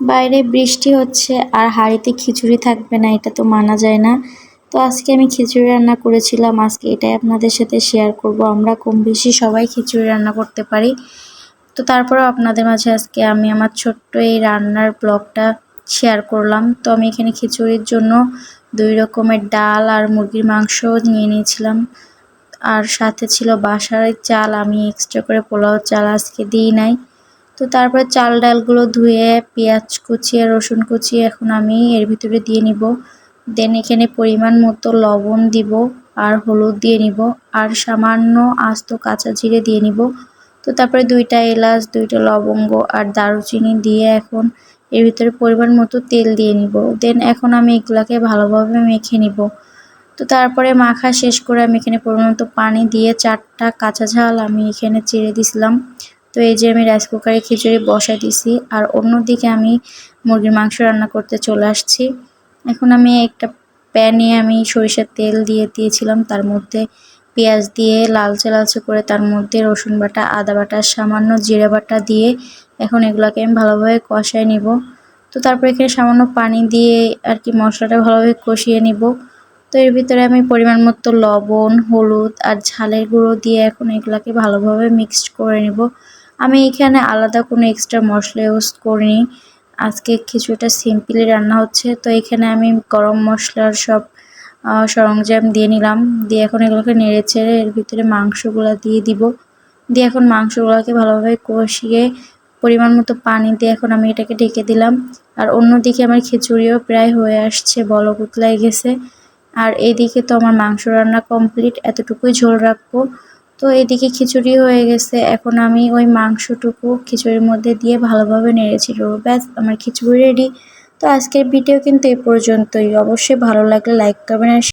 বাইরে বৃষ্টি হচ্ছে আর হাঁড়িতে খিচুড়ি থাকবে না, এটা তো মানা যায় না। তো আজকে আমি খিচুড়ি রান্না করেছিলাম, আজকে এটাই আপনাদের সাথে শেয়ার করব। আমরা কম বেশি সবাই খিচুড়ি রান্না করতে পারি। তো তারপরেও আপনাদের মাঝে আজকে আমি আমার ছোট্ট এই রান্নার ব্লগটা শেয়ার করলাম। তো আমি এখানে খিচুড়ির জন্য 2 রকমের ডাল আর মুরগির মাংস নিয়ে নিয়েছিলাম, আর সাথে ছিল বাসার চাল। আমি এক্সট্রা করে পোলাও চাল আজকে দিই নাই। তো তারপরে চাল ডালগুলো ধুয়ে পেঁয়াজ কুচিয়ে রসুন কুচিয়ে এখন আমি এর ভিতরে দিয়ে নিব। দেন এখানে পরিমাণ মতো লবণ দিব আর হলুদ দিয়ে নিব আর সামান্য আস্ত কাঁচা জিরে দিয়ে নিব। তো তারপরে 2টা এলাচ 2টা লবঙ্গ আর দারুচিনি দিয়ে এখন এর ভিতরে পরিমাণ মতো তেল দিয়ে নিব। দেন এখন আমি এগুলাকে ভালোভাবে মেখে নিব। তো তারপরে মাখা শেষ করে আমি এখানে পরিমাণ মতো পানি দিয়ে 4টা কাঁচা ঝাল আমি এখানে চিড়ে দিছিলাম। তো এই যে আমি রাইস কুকারে খিচুড়ি বসাই দিছি আর অন্যদিকে আমি মুরগির মাংস রান্না করতে চলে আসছি। এখন আমি একটা প্যানে আমি সরিষার তেল দিয়ে দিয়েছিলাম, তার মধ্যে পেঁয়াজ দিয়ে লালচে লালচে করে তার মধ্যে রসুন বাটা আদা বাটা সামান্য জিরা বাটা দিয়ে এখন এগুলোকে আমি ভালোভাবে কষাই নিব। তো তারপর এখানে সামান্য পানি দিয়ে আর কি মশলাটা ভালোভাবে কষিয়ে নিব। তো এর ভিতরে আমি পরিমাণ মতো লবণ হলুদ আর ঝালের গুঁড়ো দিয়ে এখন এগুলাকে ভালোভাবে মিক্সড করে নিব। আমি এখানে আলাদা কোনো এক্সট্রা মশলা ইউজ করিনি, আজকে কিছুটা সিম্পলি রান্না হচ্ছে। তো এখানে আমি গরম মশলার সব সরঞ্জাম দিয়ে নিলাম, দিয়ে এখন এগুলোকে নেড়ে চেড়ে এর ভিতরে মাংসগুলো দিয়ে দিব। দিয়ে এখন মাংসগুলোকে ভালোভাবে কষিয়ে পরিমাণ মতো পানি দিয়ে এখন আমি এটাকে ঢেকে দিলাম। আর অন্যদিকে আমার খিচুড়িও প্রায় হয়ে আসছে, বলক উতলাই গেছে। আর এইদিকে তো আমার মাংস রান্না কমপ্লিট, এতটুকুই ঝোল রাখবো। তো এদিকে খিচুড়ি হয়ে গেছে, এখন আমি ওই মাংসটুকু খিচুড়ির মধ্যে দিয়ে ভালোভাবে নেড়েছিল, ব্যাস আমার খিচুড়ি রেডি। তো আজকের ভিডিও কিন্তু এ পর্যন্তই। অবশ্যই ভালো লাগলে লাইক করবেন আর